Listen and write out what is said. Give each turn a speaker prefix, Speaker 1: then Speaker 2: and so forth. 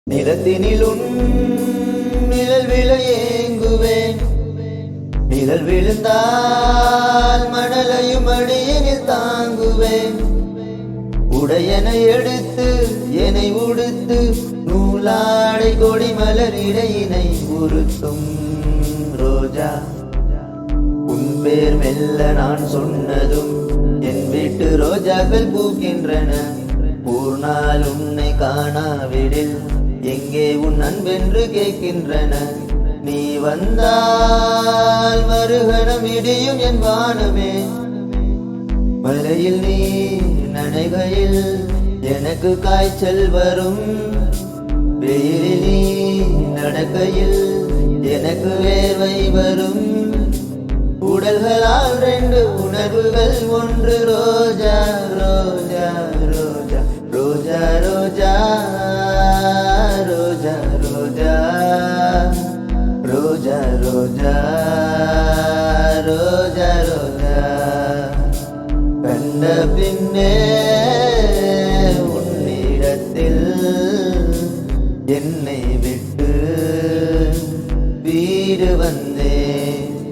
Speaker 1: நிலத்தினிலும் நிழல் விழ ஏங்குவேன். நிழல் விழுந்தால் மணலையும் அடியினில் தாங்குவேன். உடையனை எடுத்து என்னை உடுத்து நூலாடை கொடி மலர் இடையினை உறுத்தும் ரோஜா. உன் பேர் மெல்ல நான் சொன்னதும் என் வீட்டு ரோஜாக்கள் பூக்கின்றன. பூர்ணால் உன்னை காணாவிடில் எங்கே உன் அன்பென்று கேட்கின்றன. நீ வந்தால் மறுகணம் இடியும் என் வானமே. மலையில் நீ நனைகையில் எனக்கு காய்ச்சல் வரும். வெயிலில் நீ நடக்கையில் எனக்கு வேர்வை வரும். உடல்களால் ரெண்டு உணர்வுகள் ஒன்று. ரோஜா ரோஜா ரோஜா ரோஜா ரோஜா ரோஜா ரோஜா ரோஜா ரோஜா ரோஜா ரோஜா. கண்ட பின்னே உன்னிடத்தில் என்னை விட்டு வீடு வந்தேன்.